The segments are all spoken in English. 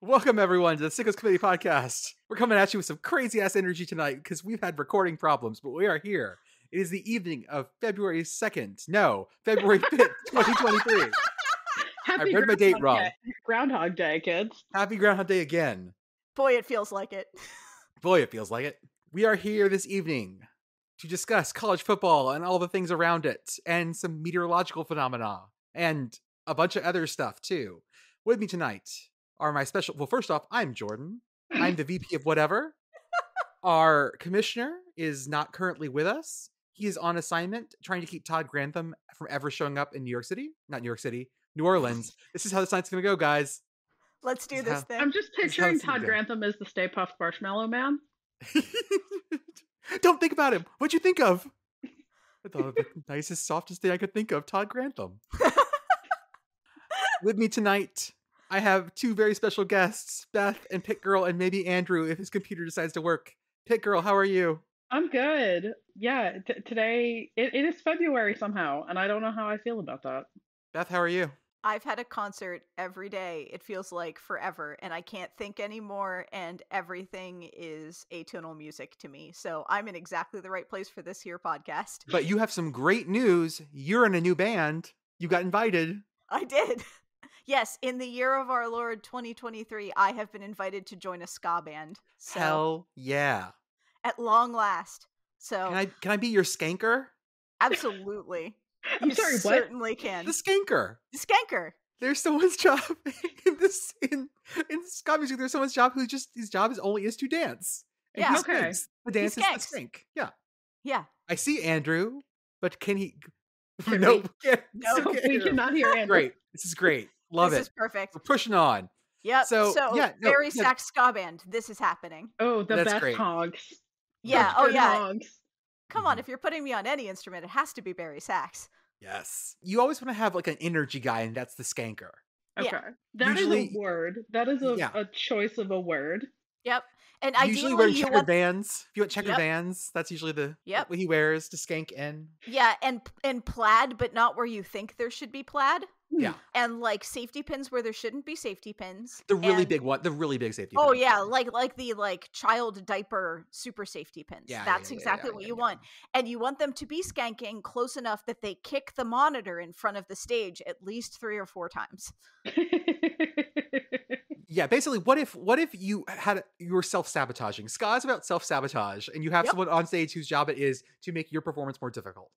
Welcome, everyone, to the Sickos Committee podcast. We're coming at you with some crazy-ass energy tonight because we've had recording problems, but we are here. It is the evening of February 2nd. No, February 5th, 2023. I read my date wrong. Groundhog Day, kids. Happy Groundhog Day again. Boy, it feels like it. Boy, it feels like it. We are here this evening to discuss college football and all the things around it, and some meteorological phenomena, and a bunch of other stuff, too. With me tonight are my special... Well, first off, I'm Jordan. I'm the VP of whatever. Our commissioner is not currently with us. He is on assignment trying to keep Todd Grantham from ever showing up in New York City. Not New York City, New Orleans. This is how this night's going to go, guys. Let's do this thing. I'm just picturing Todd Grantham as the Stay Puft Marshmallow Man. Don't think about him. What'd you think of? I thought of the nicest, softest thing I could think of. Todd Grantham. With me tonight, I have two very special guests, Beth and PittGirl, and maybe Andrew if his computer decides to work. PittGirl, how are you? I'm good. Yeah, today, it is February somehow, and I don't know how I feel about that. Beth, how are you? I've had a concert every day. It feels like forever, and I can't think anymore, and everything is atonal music to me. So I'm in exactly the right place for this here podcast. But you have some great news. You're in a new band. You got invited. I did. Yes, in the year of our Lord 2023, I have been invited to join a ska band. So, hell yeah. At long last. So Can I be your skanker? Absolutely. I'm sorry, what? Certainly can. The skanker. The skanker. There's someone's job in ska music. There's someone's job his job is to dance. And yeah. Okay. The dance is the skank. Yeah. Yeah. I see Andrew, but can he? No, we cannot hear Andrew. Great. This is great. Love it. This is perfect. We're pushing on. Yep. So yeah, very sax ska band. This is happening. Oh, That's best great. hogs. Yeah. Those Oh yeah. hogs. Come on, if you're putting me on any instrument, it has to be Barry sax. Yes. You always want to have like an energy guy, and that's the skanker. Okay. Yeah. That Usually- is a word. That is a choice of a word. Yep. And Usually ideally, wearing you checkered want Vans. If you want checkered Yep. Vans, that's usually Yep. what he wears to skank in. yeah, and plaid, but not where you think there should be plaid. Yeah. And like safety pins where there shouldn't be safety pins. The really and- big one. The really big safety. Oh pin. yeah, like the child diaper super safety pins. Yeah, That's yeah, exactly yeah, what yeah, you yeah. want. And you want them to be skanking close enough that they kick the monitor in front of the stage at least 3 or 4 times. Yeah, basically, what if you were self-sabotaging? Ska is about self-sabotage, and you have Yep. someone on stage whose job it is to make your performance more difficult.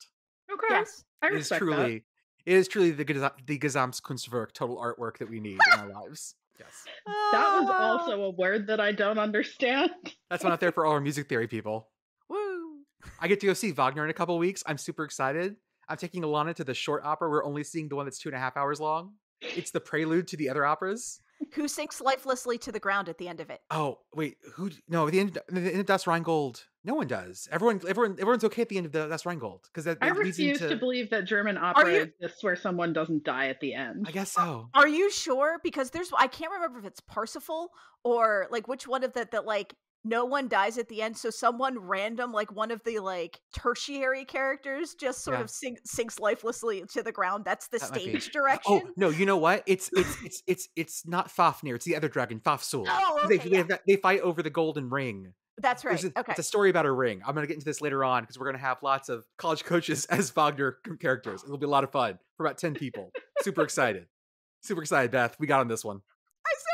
Okay. Yes. I It is respect truly the Gesamtkunstwerk, total artwork that we need in our lives. Yes. that was also a word that I don't understand. That's one out there for all our music theory people. Woo. I get to go see Wagner in a couple weeks. I'm super excited. I'm taking Alana to the short opera. We're only seeing the one that's 2.5 hours long. It's the prelude to the other operas. Who sinks lifelessly to the ground at the end of it? Oh, wait, who? No, the end of Das Rheingold. No one does. Everyone's okay at the end of Das Rheingold because that I leads refuse into, to believe that German opera you- exists where someone doesn't die at the end. I guess so. Are you sure? Because I can't remember if it's Parsifal or like which one of that like no one dies at the end. So someone random, like one of the like tertiary characters just sort Yeah. of sinks lifelessly to the ground. That's the That might be. stage direction. Oh no, you know what? It's not Fafnir. It's the other dragon, Fafsul. Oh, okay, They fight over the golden ring. That's right. Okay. It's a story about a ring. I'm going to get into this later on because we're going to have lots of college coaches as Wagner characters. It'll be a lot of fun for about 10 people. Super excited. Super excited, Beth. We got on this one. I'm so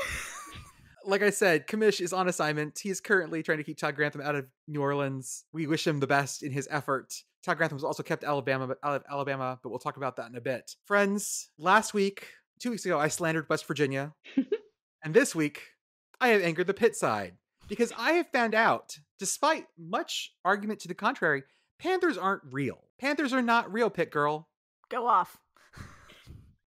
excited. Like I said, Kamish is on assignment. He is currently trying to keep Todd Grantham out of New Orleans. We wish him the best in his effort. Todd Grantham was also kept out of Alabama, but we'll talk about that in a bit. Friends, 2 weeks ago, I slandered West Virginia. And this week, I have angered the Pitt side. Because I have found out, despite much argument to the contrary, Panthers aren't real. Panthers are not real, PittGirl. Go off.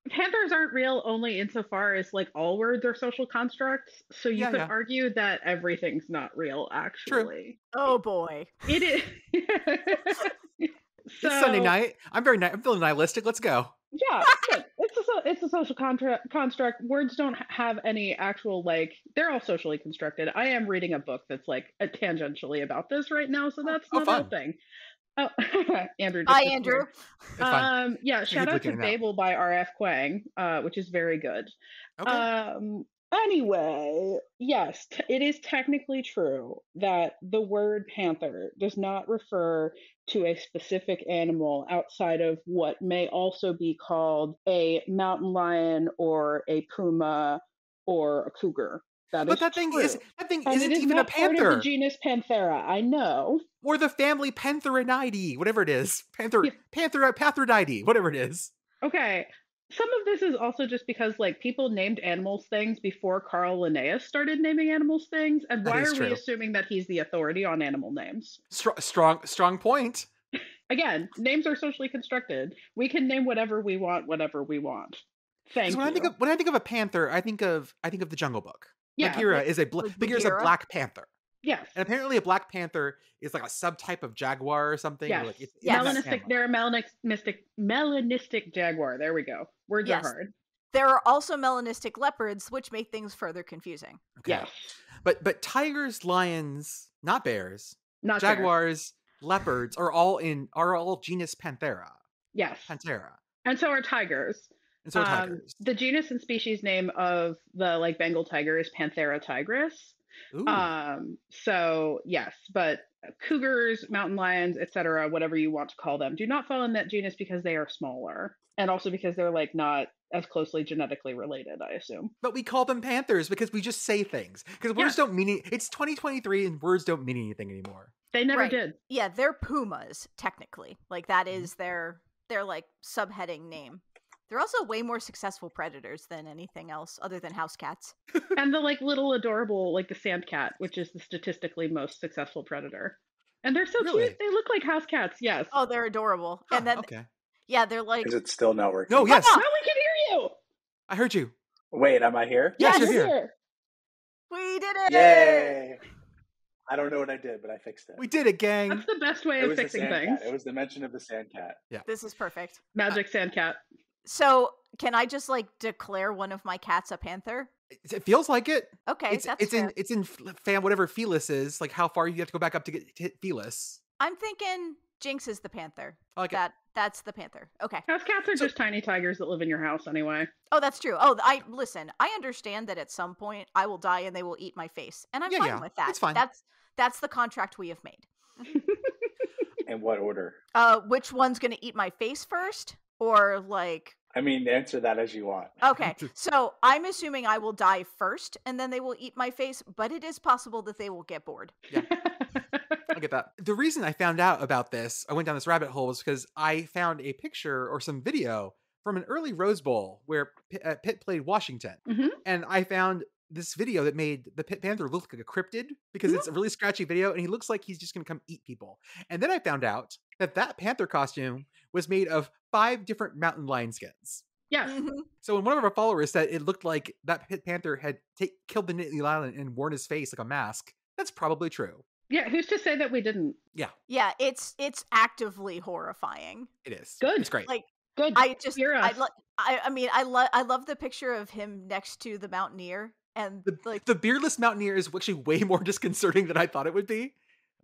Panthers aren't real only insofar as like all words are social constructs. So you could argue that everything's not real, actually. True. Oh boy. It is. It's Sunday night. I'm feeling nihilistic. Let's go. Yeah, good. It's a social construct. Words don't have any actual they're all socially constructed. I am reading a book that's tangentially about this right now, so that's not a thing. Oh, Andrew. Hi, Andrew. Yeah, shout out to Babel by R.F. Kuang, which is very good. Okay. Anyway, yes, it is technically true that the word panther does not refer to a specific animal outside of what may also be called a mountain lion or a puma or a cougar. That But is that thing true. And it isn't is even a not part of the panther. genus Panthera. I know. Or the family Pantherinidae, whatever it is. Yeah. Pantheridae, whatever it is. Okay. Some of this is also just because like people named animals things before Carl Linnaeus started naming animals things, and That why is are we true. assuming that he's the authority on animal names? Strong point. Again, names are socially constructed. We can name whatever we want, whenever we want. Thank When you. I think of a panther, I think of the Jungle Book. Yeah, Bagheera is Bagheera's a Bagheera? black panther. Yes. And apparently a black panther is like a subtype of jaguar or something. Yes. Or like it's Yes. in that Melanistic. family. They're a melanistic jaguar. There we go. Words Yes. are hard. There are also melanistic leopards, which make things further confusing. Okay. Yes. But tigers, lions, not bears, Not bears. jaguars, leopards are all genus Panthera. Yes. Panthera. And so are tigers. And so are tigers. The genus and species name of the like Bengal tiger is Panthera tigris. Ooh. So yes, but cougars, mountain lions, etc., whatever you want to call them, do not fall in that genus because they are smaller, and also because they're like not as closely genetically related, I assume. But we call them panthers because we just say things. Because words don't mean it's 2023 and words don't mean anything anymore. They never Right. did. Yeah, they're pumas, technically. Like that is their like subheading name. They're also way more successful predators than anything else other than house cats. And the like little adorable, like the sand cat, which is the statistically most successful predator. And they're so Really? cute. They look like house cats. Yes. Oh, they're adorable. Huh, And then okay. yeah, they're like Is it still not working? No, yes. Now we can hear you. I heard you. Wait, am I here? Yes, You're you're here. we did it. Yay! I don't know what I did, but I fixed it. We did it, gang. That's the best way It of was the fixing sand things. cat. It was the mention of the sand cat. This is perfect. Magic sand cat. So, can I just like declare one of my cats a panther? It feels like it. Okay, that's fair. It's in whatever Felis is, like how far you have to go back up to hit Felis. I'm thinking Jinx is the panther. I like it. That's the panther. Okay. House cats are just tiny tigers that live in your house anyway. Oh, that's true. Oh, I understand that at some point I will die and they will eat my face, and I'm fine with that. It's fine. That's the contract we have made. In what order? Which one's gonna eat my face first, or like? I mean, answer that as you want. Okay, so I'm assuming I will die first, and then they will eat my face. But it is possible that they will get bored. Yeah. I'll get that. The reason I found out about this, I went down this rabbit hole, was because I found a picture or some video from an early Rose Bowl where Pitt played Washington. Mhm. And I found this video that made the Pitt Panther look like a cryptid because it's a really scratchy video and he looks like he's just going to come eat people. And then I found out that Panther costume was made of 5 different mountain lion skins. Yes. Mhm. So when one of our followers said it looked like that Pitt Panther had killed the Nittany Lion and worn his face like a mask, that's probably true. Yeah, who's to say that we didn't? Yeah, it's actively horrifying. It is. Good. It's great. Like Good. I just Hear us. I love the picture of him next to the mountaineer and like The beardless mountaineer is actually way more disconcerting than I thought it would be.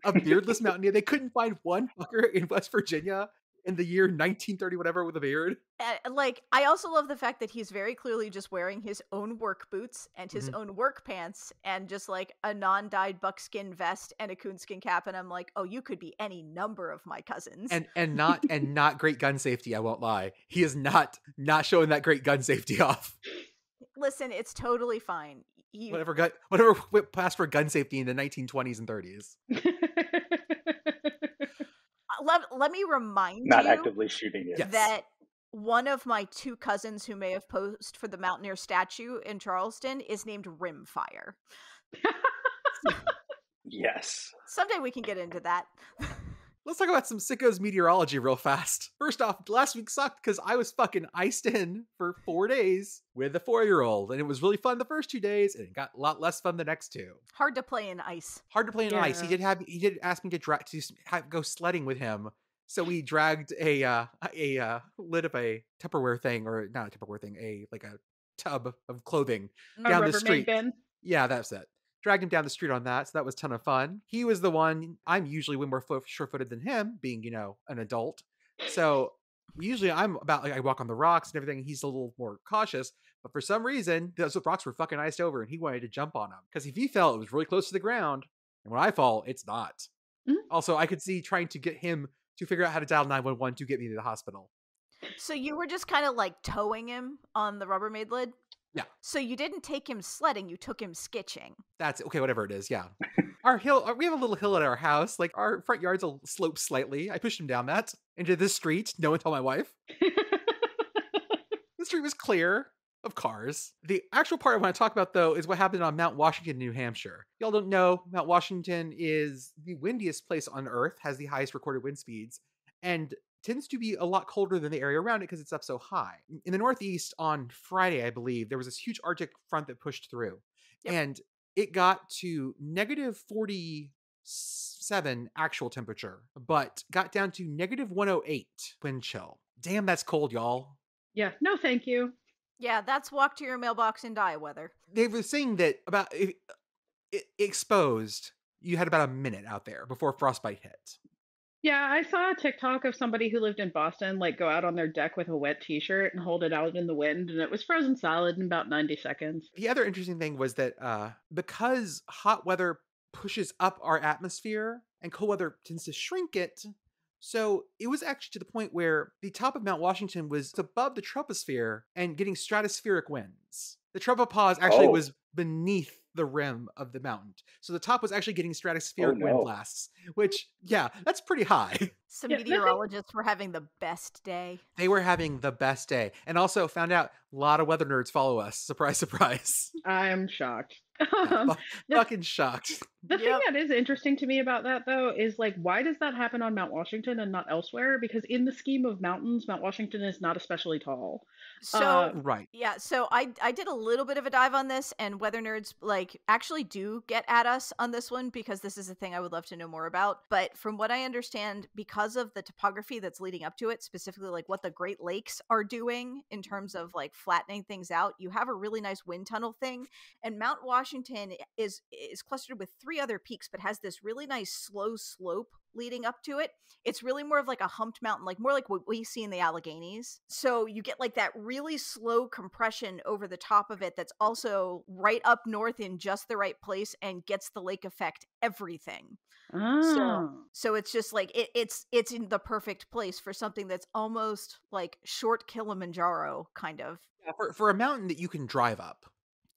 A beardless mountaineer. They couldn't find one fucker in West Virginia in the year 1930 whatever with a beard. like I also love the fact that he's very clearly just wearing his own work boots and his own work pants and just like a non-dyed buckskin vest and a coonskin cap, and I'm like, oh, you could be any number of my cousins. And not great gun safety, I won't lie. He is not showing that great gun safety off. Listen, it's totally fine. Whatever passed for gun safety in the 1920s and 30s. Let me remind Not you actively shooting you. Yes. that one of my 2 cousins who may have posed for the Mountaineer statue in Charleston is named Rimfire. Yes. Someday we can get into that. Let's talk about some Sickos meteorology real fast. First off, last week sucked because I was fucking iced in for 4 days with a 4-year-old, and it was really fun the first 2 days, and it got a lot less fun the next 2. Hard to play in ice. Hard to play in ice. Yeah. He did ask me to go sledding with him, so we dragged a lid of a Tupperware thing, or not a Tupperware thing, a tub of clothing A down the Rubbermaid street. bin. Yeah, that's it. Dragged him down the street on that, so that was a ton of fun. He was the one, I'm usually way more sure-footed than him, being, an adult. So usually I'm about, I walk on the rocks and everything, he's a little more cautious, But for some reason, those rocks were fucking iced over and he wanted to jump on them. Because if he fell, it was really close to the ground. And when I fall, it's not. Mhm. Also, I could see trying to get him to figure out how to dial 911 to get me to the hospital. So you were just kind of like towing him on the Rubbermaid lid? Yeah. So you didn't take him sledding, you took him skitching. That's okay, whatever it is, yeah. Our hill, we have a little hill at our house. Like, our front yard's a slope slightly. I pushed him down that into this street. No one told my wife. The street was clear of cars. The actual part I want to talk about, though, is what happened on Mount Washington, New Hampshire. Y'all don't know, Mount Washington is the windiest place on Earth, has the highest recorded wind speeds, and tends to be a lot colder than the area around it because it's up so high. In the Northeast on Friday, I believe, there was this huge Arctic front that pushed through. Yep. And it got to negative 47 actual temperature, but got down to negative 108 wind chill. Damn, that's cold, y'all. Yeah, no thank you. Yeah, that's walk to your mailbox and die weather. They were saying that about it exposed, you had about a minute out there before frostbite hit. Yeah, I saw a TikTok of somebody who lived in Boston, like, go out on their deck with a wet t-shirt and hold it out in the wind, and it was frozen solid in about 90 seconds. The other interesting thing was that because hot weather pushes up our atmosphere and cold weather tends to shrink it, so it was actually to the point where the top of Mount Washington was above the troposphere and getting stratospheric winds. The tropopause actually was beneath the rim of the mountain. So the top was actually getting stratospheric wind blasts, which, yeah, that's pretty high. Some meteorologists were having the best day. They were having the best day. And also found out a lot of weather nerds follow us. Surprise, surprise. I'm shocked. Fucking shocked. The thing that is interesting to me about that, though, is like, why does that happen on Mount Washington and not elsewhere? Because in the scheme of mountains, Mount Washington is not especially tall. So right. Yeah, so I did a little bit of a dive on this, and weather nerds like actually do get at us on this one because this is a thing I would love to know more about. But from what I understand, because of the topography that's leading up to it, specifically like what the Great Lakes are doing in terms of like flattening things out, you have a really nice wind tunnel thing. And Mount Washington is clustered with 3 other peaks, but has this really nice slow slope leading up to it. It's really more of like a humped mountain, like more like what we see in the Alleghenies. So you get like that really slow compression over the top of it that's also right up north in just the right place and gets the lake effect everything. So it's just like it's in the perfect place for something that's almost like short Kilimanjaro kind of. Yeah, for a mountain that you can drive up.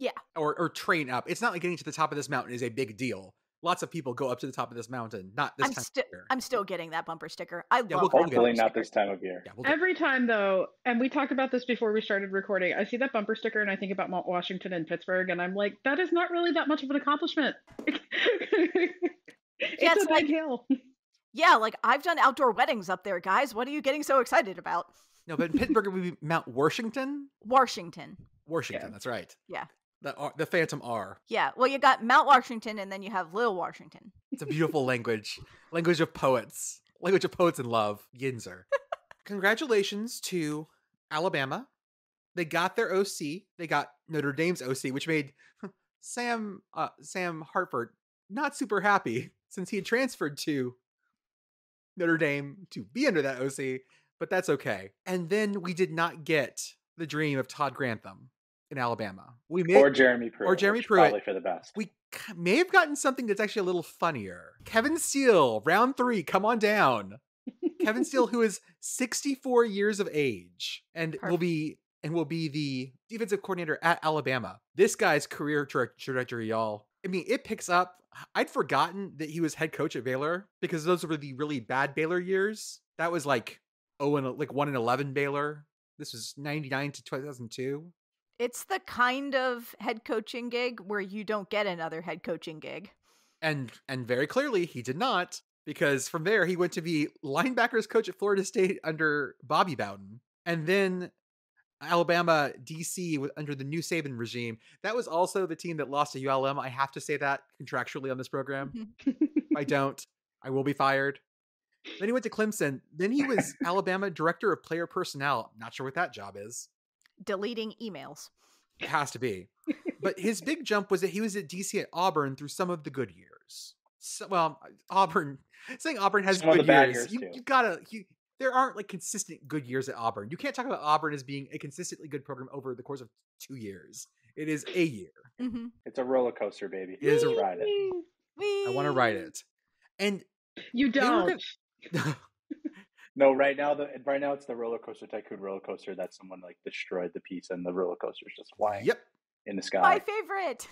Yeah. Or train up. It's not like getting to the top of this mountain is a big deal. Lots of people go up to the top of this mountain. Not this time of year. I'm still getting that bumper sticker. I love that. Hopefully not this time of year. Yeah, every time, though, and we talked about this before we started recording, I see that bumper sticker and I think about Mount Washington and Pittsburgh, and I'm like, that is not really that much of an accomplishment. It's a big hill. Yeah, like I've done outdoor weddings up there, guys. What are you getting so excited about? No, but in Pittsburgh would be Mount Washington? Washington, that's right. Yeah. The Phantom R. Yeah, well, you got Mount Washington, and then you have Lil Washington. It's a beautiful language. Language of poets. Language of poets in love. Yinzer. Congratulations to Alabama. They got their OC. They got Notre Dame's OC, which made Sam Hartford not super happy since he had transferred to Notre Dame to be under that OC, but that's okay. And then we did not get the dream of Todd Grantham in Alabama. Or Jeremy Pruitt. Probably for the best. We may have gotten something that's actually a little funnier. Kevin Steele, round 3, come on down. Kevin Steele, who is 64 years of age and will be the defensive coordinator at Alabama. This guy's career trajectory, y'all. I mean, it picks up. I'd forgotten that he was head coach at Baylor because those were the really bad Baylor years. That was like 1-11 Baylor. This was 99 to 2002. It's the kind of head coaching gig where you don't get another head coaching gig. And very clearly he did not, because from there he went to be linebackers coach at Florida State under Bobby Bowden. And then Alabama DC under the new Saban regime. That was also the team that lost to ULM. I have to say that contractually on this program. If I don't, I will be fired. Then he went to Clemson. Then he was Alabama director of player personnel. Not sure what that job is. Deleting emails. It has to be. But his big jump was that he was at DC at Auburn through some of the good years. So, well, Auburn, saying Auburn has good years. You gotta, there aren't like consistent good years at Auburn. You can't talk about Auburn as being a consistently good program over the course of 2 years. It is a year. Mm-hmm. It's a roller coaster, baby. It is ride it. I want to ride it. And you don't. No, right now it's the roller coaster tycoon roller coaster that someone like destroyed the piece and the roller coaster is just flying in the sky. My favorite.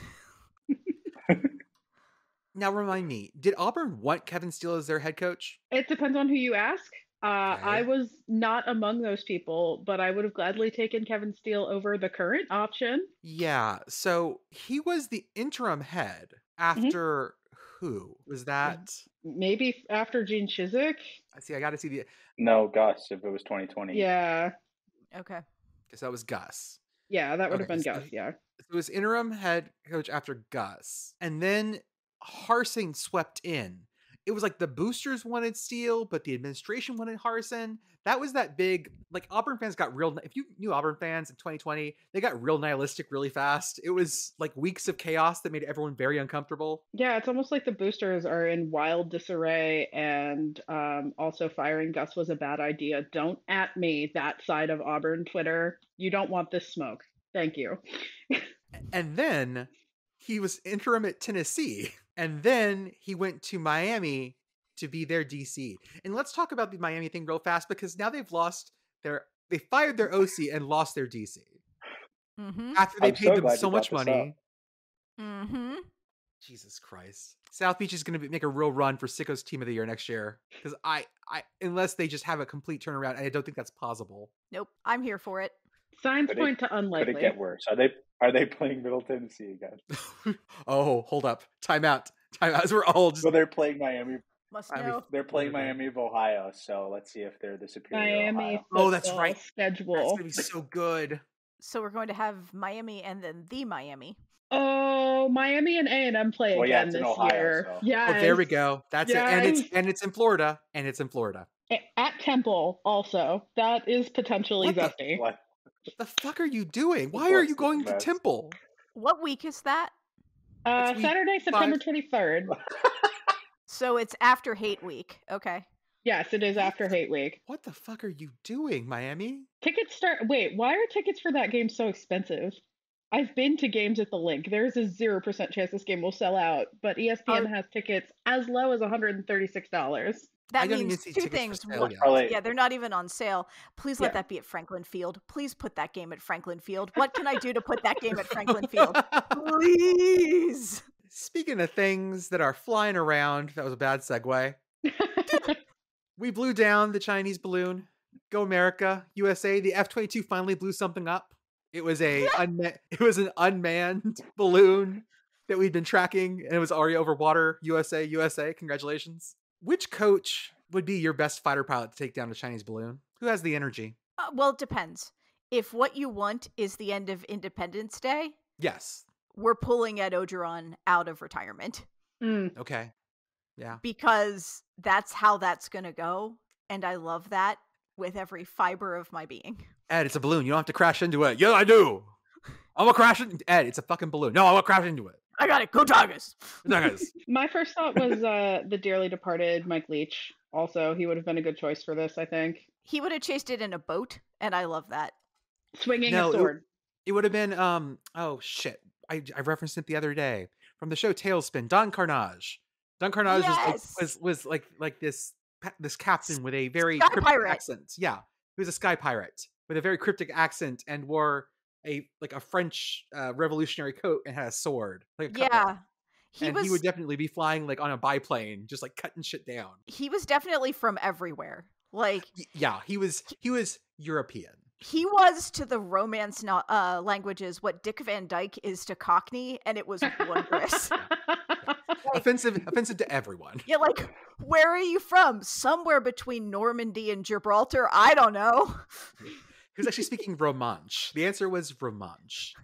Now remind me, did Auburn want Kevin Steele as their head coach? It depends on who you ask. I was not among those people, but I would have gladly taken Kevin Steele over the current option. Yeah, so he was the interim head after who? Was that? Maybe after Gene Chizik? I got to see the... No, Gus, if it was 2020. Yeah. Okay. Because that was Gus. Yeah, that would have been Gus, yeah. So it was interim head coach after Gus. And then Harsin swept in. It was like the boosters wanted Steele, but the administration wanted Harsin. That was that big, like Auburn fans got real, if you knew Auburn fans in 2020, they got real nihilistic really fast. It was like weeks of chaos that made everyone very uncomfortable. Yeah, it's almost like the boosters are in wild disarray, and also firing Gus was a bad idea. Don't at me, that side of Auburn Twitter. You don't want this smoke. Thank you. And then he was interim at Tennessee. And then he went to Miami to be their DC. And let's talk about the Miami thing real fast, because now they fired their OC and lost their DC. After they paid them so much money. Jesus Christ. South Beach is going to make a real run for Sickos Team of the Year next year. Because I unless they just have a complete turnaround, and I don't think that's possible. Nope. I'm here for it. Signs point to unlikely. Could it get worse? Are they playing Middle Tennessee again? Oh, hold up. Time out. As we're all just... So they're playing Miami. Must know. They're playing Miami of Ohio, so let's see if they're the superior Miami. Oh, that's right. Schedule. That's going to be so good. So we're going to have Miami and then the Miami. Oh, Miami and A&M play again this Ohio, year. So. Yeah. Oh, there we go. That's it. And it's in Florida. At Temple also. That is potentially zesty. What the fuck are you doing? Why are you going to Temple? What week is that? Saturday, September 23rd. So it's after Hate Week. Okay. Yes, it is after Hate Week. What the fuck are you doing, Miami? Wait, why are tickets for that game so expensive? I've been to games at the Link. There's a 0% chance this game will sell out, but ESPN has tickets as low as $136. That means two things. Yeah, they're not even on sale. Please let that be at Franklin Field. Please put that game at Franklin Field. What can I do to put that game at Franklin Field? Please. Speaking of things that are flying around, that was a bad segue. We blew down the Chinese balloon. Go America, USA. The F-22 finally blew something up. It was an unmanned balloon that we'd been tracking, and it was already over water. USA. Congratulations. Which coach would be your best fighter pilot to take down a Chinese balloon? Who has the energy? Well, it depends. If what you want is the end of Independence Day, yes, we're pulling Ed Ogeron out of retirement. Okay. Yeah. Because that's how that's going to go. And I love that with every fiber of my being. Ed, it's a balloon. You don't have to crash into it. Yeah, I do. I'm going to crash it. Ed, it's a fucking balloon. No, I'm going to crash into it. I got it. Go Tigers. My first thought was the dearly departed Mike Leach. Also, he would have been a good choice for this, I think. He would have chased it in a boat, and I love that. Swinging a sword. It would have been, oh shit. I referenced it the other day. From the show Tailspin, Don Carnage. Don Carnage was like this captain with a very cryptic accent. Yeah. He was a sky pirate with a very cryptic accent and wore a French revolutionary coat and had a sword. He would definitely be flying like on a biplane, just like cutting shit down. He was definitely from everywhere. He was European. He was to the Romance languages what Dick Van Dyke is to Cockney, and it was wondrous. Offensive to everyone. Yeah, where are you from? Somewhere between Normandy and Gibraltar? I don't know. He was actually speaking Romanche. The answer was Romanche.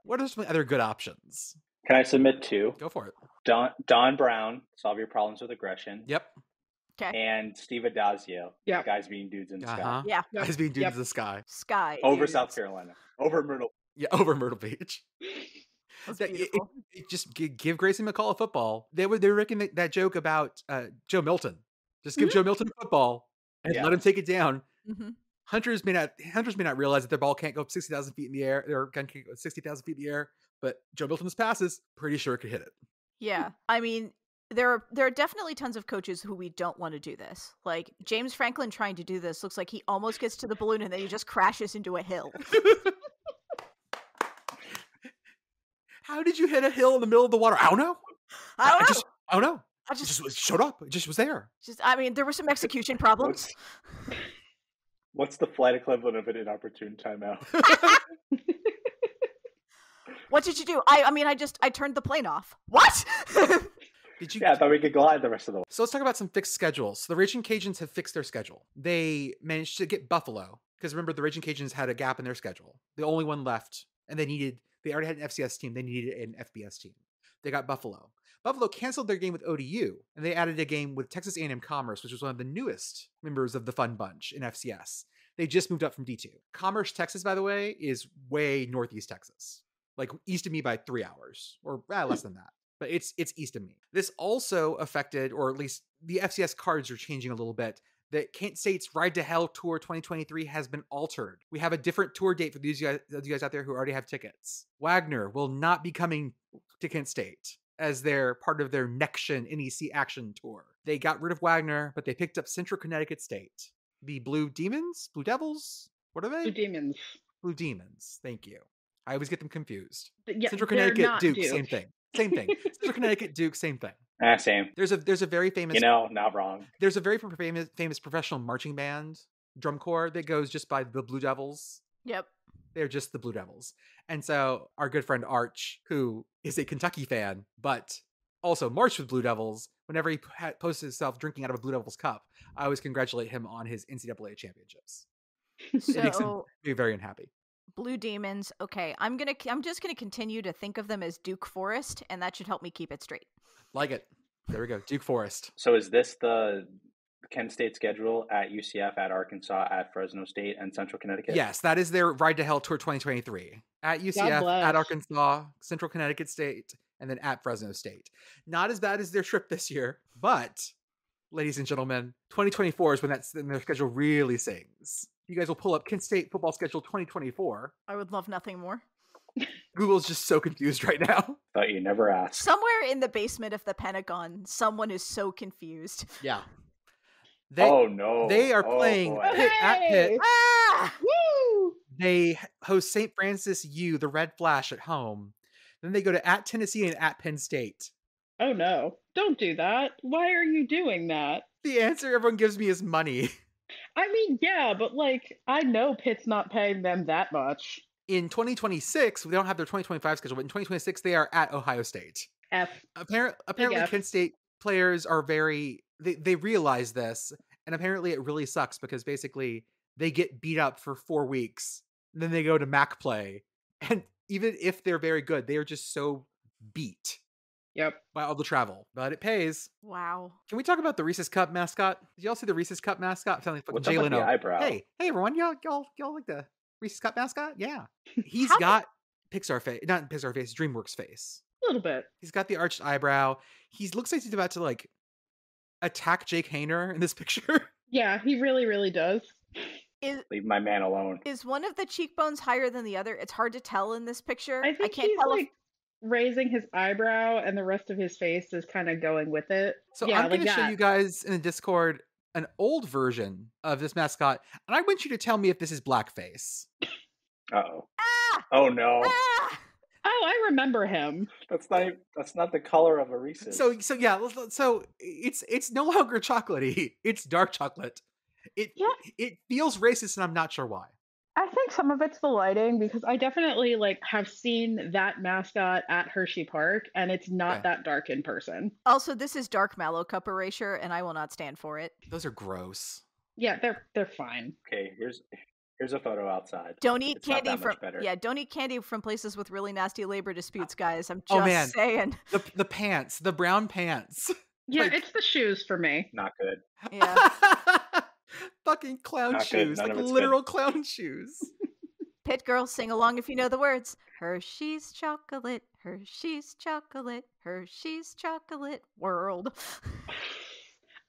What are some other good options? Can I submit two? Go for it. Don Brown, Solve Your Problems with Aggression. Yep. Okay. And Steve Adazio. Yeah. Guys being dudes in the sky. Yeah. Guys being dudes in the sky. Sky. Over South Carolina. Over Myrtle. Yeah, over Myrtle Beach. Just give Grayson McCall a football. They were making that joke about Joe Milton. Just give Joe Milton a football and let him take it down. Mm-hmm. Hunters may not realize that their ball can't go 60,000 feet in the air. Their gun can't go 60,000 feet in the air, but Joe Milton's passes, pretty sure it could hit it. Yeah, I mean, there are definitely tons of coaches who we don't want to do this. Like James Franklin trying to do this looks like he almost gets to the balloon and then he just crashes into a hill. How did you hit a hill in the middle of the water? I don't know. I don't know. It just showed up. It just was there. I mean, there were some execution problems. What's the flight equivalent of an inopportune timeout? What did you do? I turned the plane off. What? Did you? Yeah, I thought we could glide the rest of the way. So let's talk about some fixed schedules. The Raging Cajuns have fixed their schedule. They managed to get Buffalo, because remember, the Raging Cajuns had a gap in their schedule. The only one left, and they already had an FCS team. They needed an FBS team. They got Buffalo. Buffalo canceled their game with ODU, and they added a game with Texas A&M Commerce, which was one of the newest members of the Fun Bunch in FCS. They just moved up from D2. Commerce, Texas, by the way, is way northeast Texas. Like east of me by 3 hours, or less than that. But it's east of me. This also affected, or at least the FCS cards are changing a little bit. That Kent State's Ride to Hell Tour 2023 has been altered. We have a different tour date for those you guys out there who already have tickets. Wagner will not be coming to Kent State as their part of their NEC Action Tour. They got rid of Wagner, but they picked up Central Connecticut State. The Blue Demons? Blue Devils? What are they? Blue Demons. Blue Demons. Thank you. I always get them confused. Yeah, Central Connecticut, Duke, same thing. Same thing. Central Connecticut, Duke, same thing. Same. There's a very famous... not wrong. There's a very famous professional marching band, drum corps, that goes just by the Blue Devils. Yep. They're just the Blue Devils. And so our good friend Arch, who is a Kentucky fan, but also marched with Blue Devils, whenever he posted himself drinking out of a Blue Devils cup, I always congratulate him on his NCAA championships. So, it makes him be very unhappy. Blue Demons. Okay, I'm just gonna continue to think of them as Duke Forest, and that should help me keep it straight. Like it. There we go. Duke Forest. So is this the Kent State schedule at UCF, at Arkansas, at Fresno State, and Central Connecticut? Yes, that is their Ride to Hell Tour 2023. At UCF, at Arkansas, Central Connecticut State, and then at Fresno State. Not as bad as their trip this year, but, ladies and gentlemen, 2024 is when their schedule really sings. You guys will pull up Kent State football schedule 2024. I would love nothing more. Google's just so confused right now. Thought you never asked. Somewhere in the basement of the Pentagon, someone is so confused. Yeah. Oh no. They are playing Pitt at Pitt. Ah! Woo! They host St. Francis U, the Red Flash, at home. Then they go to at Tennessee and at Penn State. Oh no. Don't do that. Why are you doing that? The answer everyone gives me is money. I mean, yeah, but I know Pitt's not paying them that much. In 2026, they don't have their 2025 schedule, but in 2026, they are at Ohio State. Apparently, Kent State players are they realize this, and apparently it really sucks because basically they get beat up for 4 weeks, and then they go to MAC play, and even if they're very good, they are just so beat. Yep. By all the travel, but it pays. Wow. Can we talk about the Reese's Cup mascot? Did y'all see the Reese's Cup mascot? Sounding like fucking Jalen eyebrow. Hey everyone, y'all like the Reese's Cup mascot? Yeah. He's got Pixar face, not Pixar face, DreamWorks face. A little bit. He's got the arched eyebrow. He looks like he's about to attack Jake Hayner in this picture. Yeah, he really, really does. Leave my man alone. Is one of the cheekbones higher than the other? It's hard to tell in this picture. I can't he's tell raising his eyebrow and the rest of his face is kind of going with it. So yeah, I'm going to show you guys in the Discord an old version of this mascot, and I want you to tell me if this is blackface. Uh-oh. Ah! Oh no. Ah! Oh, I remember him. That's not the color of a Reese's. So it's no longer chocolatey. It's dark chocolate. It feels racist, and I'm not sure why. I think some of it's the lighting, because I definitely have seen that mascot at Hershey Park, and it's not that dark in person. Also, this is dark mallow cup erasure, and I will not stand for it. Those are gross. Yeah, they're fine. Okay, here's a photo outside. Don't eat candy from places with really nasty labor disputes, guys. I'm just saying. The pants, the brown pants. Yeah, it's the shoes for me. Not good. Yeah. Fucking clown Not shoes, literal good. Clown shoes. PittGirl, sing along if you know the words. Hershey's chocolate, Hershey's chocolate, Hershey's chocolate world.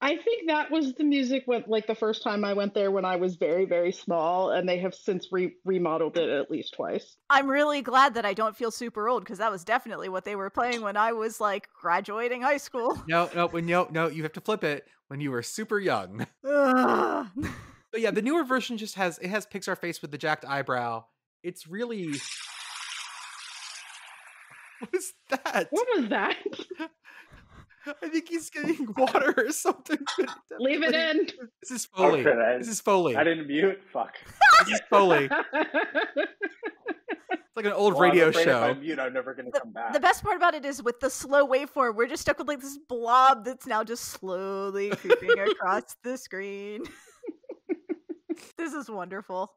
I think that was the music when, like, the first time I went there when I was very, very small, and they have since remodeled it at least twice. I'm really glad that I don't feel super old, because that was definitely what they were playing when I was, like, graduating high school. No, you have to flip it when you were super young. Ugh. But yeah, the newer version just has Pixar face with the jacked eyebrow. It's really... What is that? What was that? I think he's getting water or something. Leave it in. This is Foley. Okay, This is Foley. I didn't mute. Fuck. This is Foley. It's like an old radio show. If I mute, I'm never going to come back. The best part about it is with the slow waveform, we're just stuck with like this blob that's now just slowly creeping across the screen. This is wonderful.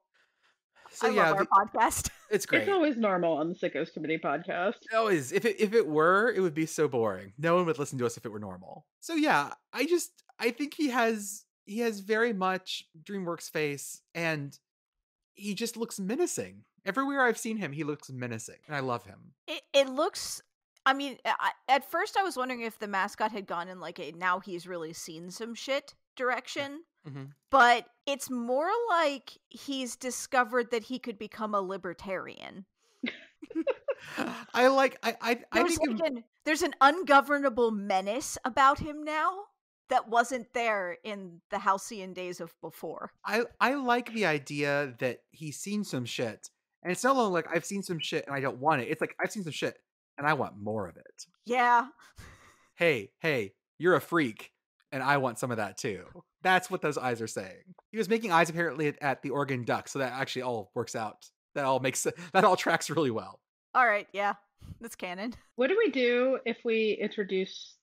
So I love our podcast. It's great. It's always normal on the Sickos Committee podcast. Always. If it were, it would be so boring. No one would listen to us if it were normal. So yeah, I think he has very much DreamWorks face, and he just looks menacing. Everywhere I've seen him, he looks menacing, and I love him. It looks... I mean, at first I was wondering if the mascot had gone in like a now he's really seen some shit direction. Mm-hmm. But it's more like he's discovered that he could become a libertarian. There's an ungovernable menace about him now that wasn't there in the halcyon days of before. I like the idea that he's seen some shit. And it's no longer like I've seen some shit and I don't want it. It's like I've seen some shit and I want more of it. Yeah. Hey, you're a freak and I want some of that too. That's what those eyes are saying. He was making eyes apparently at the Oregon Duck, so that actually all works out. That all tracks really well. All right, yeah. That's canon. What do we do if we introduce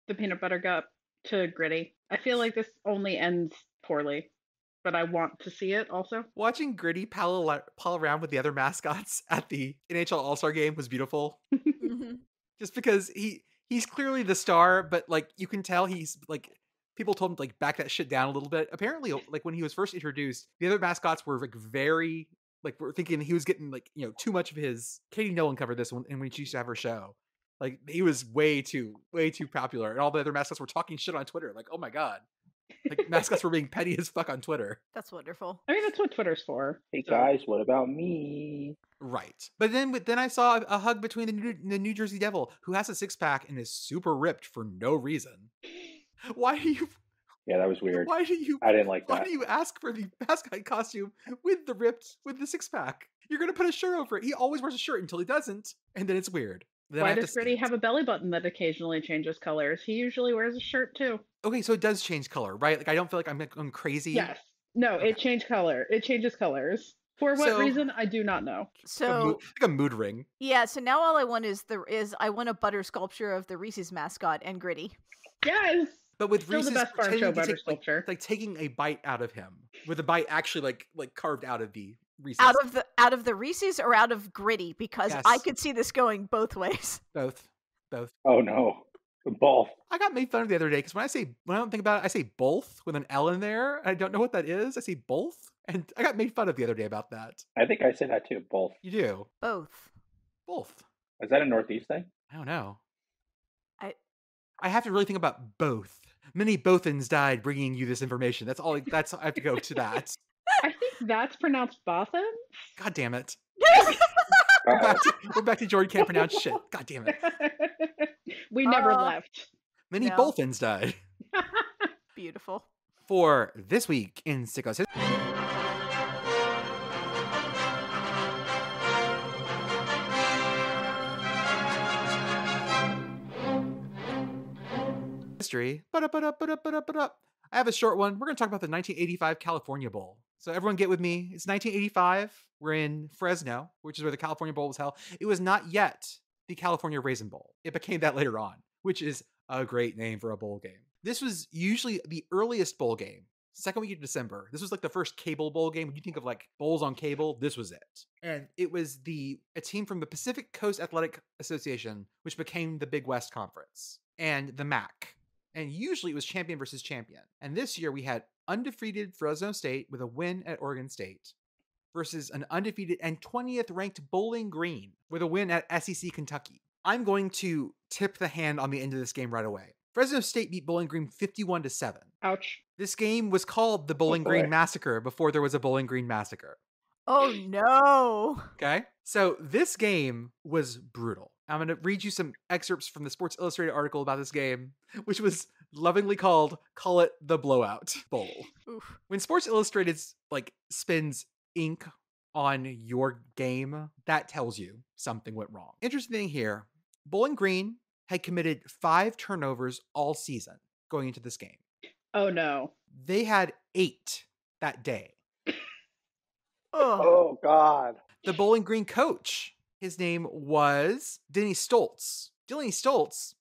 the peanut butter cup to Gritty? I feel like this only ends poorly, but I want to see it also. Watching Gritty pal around with the other mascots at the NHL All-Star game was beautiful. Mm-hmm. Just because he's clearly the star, but like you can tell he's like, people told him to like back that shit down a little bit. Apparently, like when he was first introduced, the other mascots were like very like we're thinking he was getting like, you know, too much of his. Katie Nolan covered this one, and when she used to have her show, like he was way too popular, and all the other mascots were talking shit on Twitter. Like, oh my god, like mascots were being petty as fuck on Twitter. That's wonderful. I mean, that's what Twitter's for. Hey guys, what about me? Right, but then I saw a hug between the New Jersey Devil, who has a 6-pack and is super ripped for no reason. Why do you? Yeah, that was weird. Why do you? I didn't like that. Why do you ask for the mascot costume with the 6-pack? You're gonna put a shirt over it. He always wears a shirt until he doesn't, and then it's weird. Then why does Gritty have a belly button that occasionally changes colors? He usually wears a shirt too. Okay, so it does change color, right? Like I don't feel like I'm crazy. Yes. No, okay. It changed color. It changes colors. For what reason, I do not know. So like a mood ring. Yeah. So now all I want is I want a butter sculpture of the Reese's mascot and Gritty. Yes. But with still Reese's, the best barn show butter sculpture. Like taking a bite out of him, with a bite actually like carved out of the Reese's. Out of the Reese's or out of Gritty, because yes. I could see this going both ways. Both. Oh no, both. I got made fun of the other day because when I don't think about it, I say both with an L in there. I don't know what that is. I say both, and I got made fun of the other day about that. I think I say that too. Both. You do. Both. Is that a Northeast thing? I don't know. I have to really think about both. Many Bothans died bringing you this information. That's all. I have to go to that. I think that's pronounced Bothan. God damn it. We're back to Jordan can't pronounce shit. God damn it. We never left. Many Bothans died. Beautiful. For this week in Sickos history. I have a short one. We're going to talk about the 1985 California Bowl. So everyone get with me. It's 1985. We're in Fresno, which is where the California Bowl was held. It was not yet the California Raisin Bowl. It became that later on, which is a great name for a bowl game. This was usually the earliest bowl game, second week of December. This was like the first cable bowl game. When you think of like bowls on cable, this was it. And it was a team from the Pacific Coast Athletic Association, which became the Big West Conference, and the MAC. And usually it was champion versus champion. And this year we had undefeated Fresno State with a win at Oregon State versus an undefeated and 20th ranked Bowling Green with a win at SEC Kentucky. I'm going to tip the hand on the end of this game right away. Fresno State beat Bowling Green 51-7. Ouch. This game was called the Bowling Green Massacre before there was a Bowling Green Massacre. Oh no. Okay. So this game was brutal. I'm going to read you some excerpts from the Sports Illustrated article about this game, which was lovingly called "Call It the Blowout Bowl." Oof. When Sports Illustrated spins ink on your game, that tells you something went wrong. Interesting thing here, Bowling Green had committed 5 turnovers all season going into this game. Oh no. They had 8 that day. Oh God. The Bowling Green coach, his name was Denny Stoltz. Denny Stoltz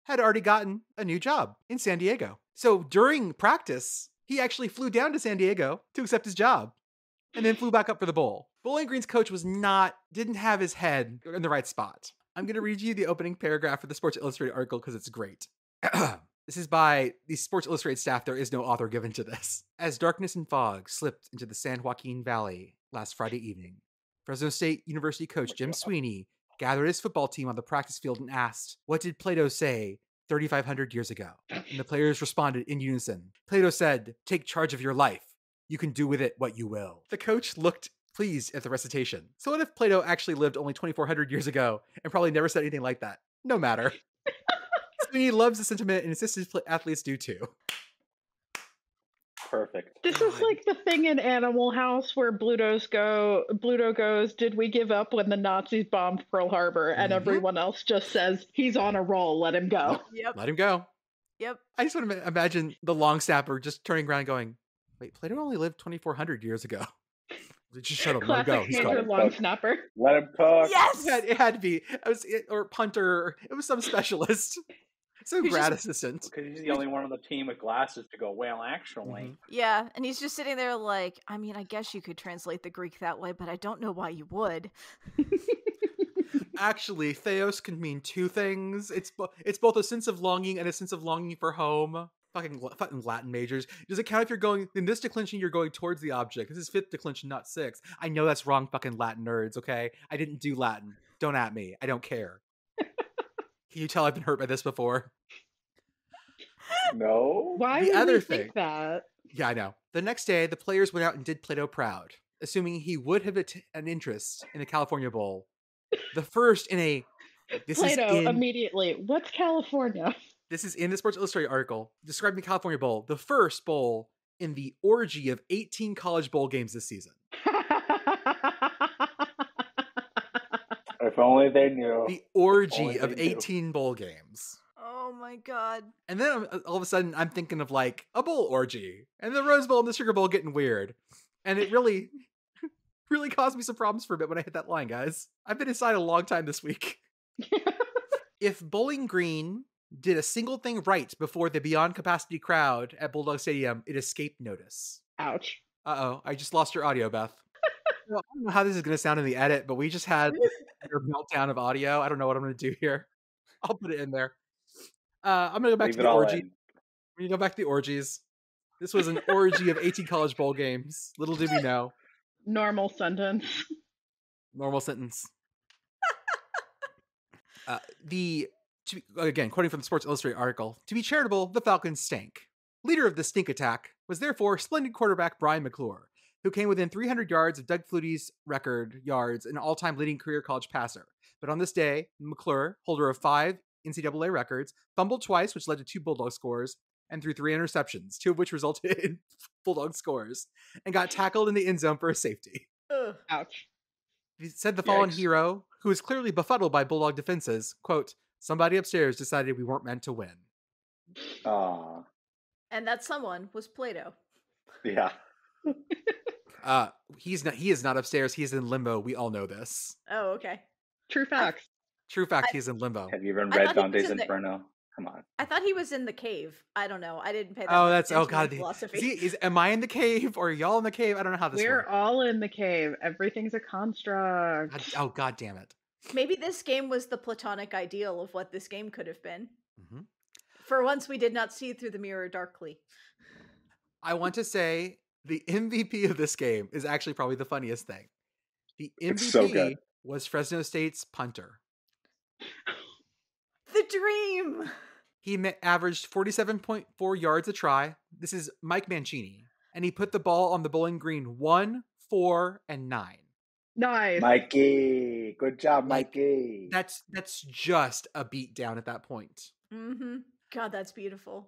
had already gotten a new job in San Diego. So during practice, he actually flew down to San Diego to accept his job and then flew back up for the bowl. Bowling Green's coach didn't have his head in the right spot. I'm going to read you the opening paragraph of the Sports Illustrated article because it's great. This is by the Sports Illustrated staff. There is no author given to this. As darkness and fog slipped into the San Joaquin Valley last Friday evening, Fresno State University coach Jim Sweeney gathered his football team on the practice field and asked, "What did Plato say 3,500 years ago?" And the players responded in unison. Plato said, "Take charge of your life. You can do with it what you will." The coach looked pleased at the recitation. So what if Plato actually lived only 2,400 years ago and probably never said anything like that? No matter. Sweeney loves the sentiment and insists his athletes do too. Perfect. This is like the thing in Animal House where Bluto goes, "Did we give up when the Nazis bombed Pearl Harbor?" And everyone else just says, "He's on a roll, let him go." Yep. Let him go. Yep. I just want to imagine the long snapper just turning around and going, "Wait, Plato only lived 2,400 years ago." Just shut up, let him go. Classic major long snapper. Let him cook. Yes! It had to be. Or punter. It was some specialist. Some grad assistant. Because he's the only one on the team with glasses to go, "Well, actually." Yeah, and he's just sitting there like, I mean, I guess you could translate the Greek that way, but I don't know why you would. Actually, theos can mean 2 things. It's both a sense of longing and a sense of longing for home. Fucking Latin majors. Does it count if you're going, in this declension, you're going towards the object? This is 5th declension, not 6th. I know that's wrong, fucking Latin nerds, okay? I didn't do Latin. Don't at me. I don't care. Can you tell I've been hurt by this before? No. Why would you think that? Yeah, I know. The next day, the players went out and did Plato proud, assuming he would have an interest in the California Bowl. The first in a... Plato, immediately. What's California? This is in the Sports Illustrated article describing the California Bowl, the first bowl in the orgy of 18 college bowl games this season. If only they knew. The orgy of 18 bowl games. Oh my God. And then all of a sudden I'm thinking of like a bowl orgy and the Rose Bowl and the Sugar Bowl getting weird. And it really caused me some problems for a bit when I hit that line, guys. I've been inside a long time this week. If Bowling Green did a single thing right before the beyond capacity crowd at Bulldog Stadium, it escaped notice. Ouch. Uh-oh, I just lost your audio, Beth. Well, I don't know how this is going to sound in the edit, but we just had a meltdown of audio. I don't know what I'm going to do here. I'll put it in there. I'm going to go back to the orgy. We're going to go back to the orgies. This was an orgy of 18 college bowl games. Little did we know. Normal sentence. Normal sentence. Again, quoting from the Sports Illustrated article, "To be charitable, the Falcons stank. Leader of the stink attack was therefore splendid quarterback Brian McClure, who came within 300 yards of Doug Flutie's record yards, an all-time leading career college passer. But on this day, McClure, holder of 5 NCAA records, fumbled twice, which led to 2 Bulldog scores, and threw 3 interceptions, 2 of which resulted in Bulldog scores, and got tackled in the end zone for a safety." Ugh. Ouch. He said the fallen hero, who was clearly befuddled by Bulldog defenses, quote, "Somebody upstairs decided we weren't meant to win." Aww. And that someone was Plato. Yeah. He is not upstairs. He is in limbo. We all know this. Oh, okay. True facts. True fact, he is in limbo. Have you even read Dante's Inferno? Come on. I thought he was in the cave. I don't know. I didn't pay that Oh, much that's attention God. to philosophy. Am I in the cave or are y'all in the cave? I don't know how this We're works. all in the cave. Everything's a construct. God damn it. Maybe this game was the platonic ideal of what this game could have been. Mm-hmm. For once, we did not see through the mirror darkly. I want to say the MVP of this game is actually probably the funniest thing. The MVP was Fresno State's punter. The dream! He averaged 47.4 yards a try. This is Mike Mancini. And he put the ball on the Bowling Green 1, 4, and 9. Nice. Mikey. Good job, Mikey. That's just a beat down at that point. Mm-hmm. God, that's beautiful.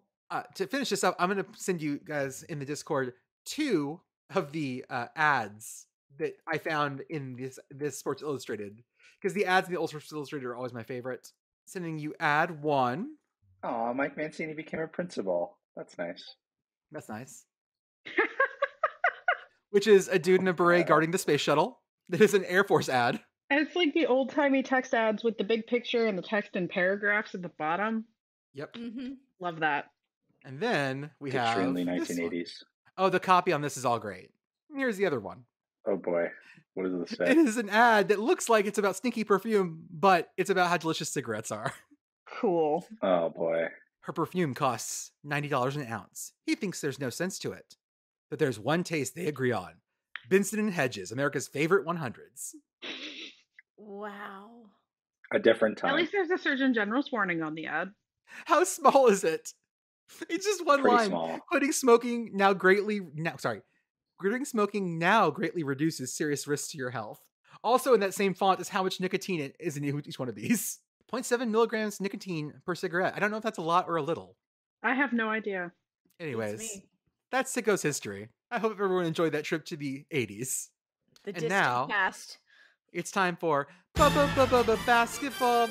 To finish this up, I'm going to send you guys in the Discord 2 of the ads that I found in this Sports Illustrated. Because the ads in the Sports Illustrated are always my favorite. Sending you ad 1. Oh, Mike Mancini became a principal. That's nice. That's nice. Which is a dude in a beret guarding the space shuttle. That is an Air Force ad. And it's like the old-timey text ads with the big picture and the text in paragraphs at the bottom. Yep. Mm-hmm. Love that. And then we have extremely 1980s. Oh, the copy on this is all great. Here's the other one. Oh boy. What does it say? It is an ad that looks like it's about stinky perfume, but it's about how delicious cigarettes are. Cool. Oh boy. Her perfume costs $90 an ounce. He thinks there's no sense to it. But there's one taste they agree on. Benson and Hedges, America's favorite 100s. Wow. A different time. At least there's a Surgeon General's warning on the ad. How small is it? It's just one Pretty line. small. Quitting smoking now greatly reduces serious risks to your health. Also in that same font is how much nicotine is in each one of these. 0.7 milligrams nicotine per cigarette. I don't know if that's a lot or a little. I have no idea. Anyways, that's Sickos history. I hope everyone enjoyed that trip to the 80s. The And distant now, past. It's time for basketball,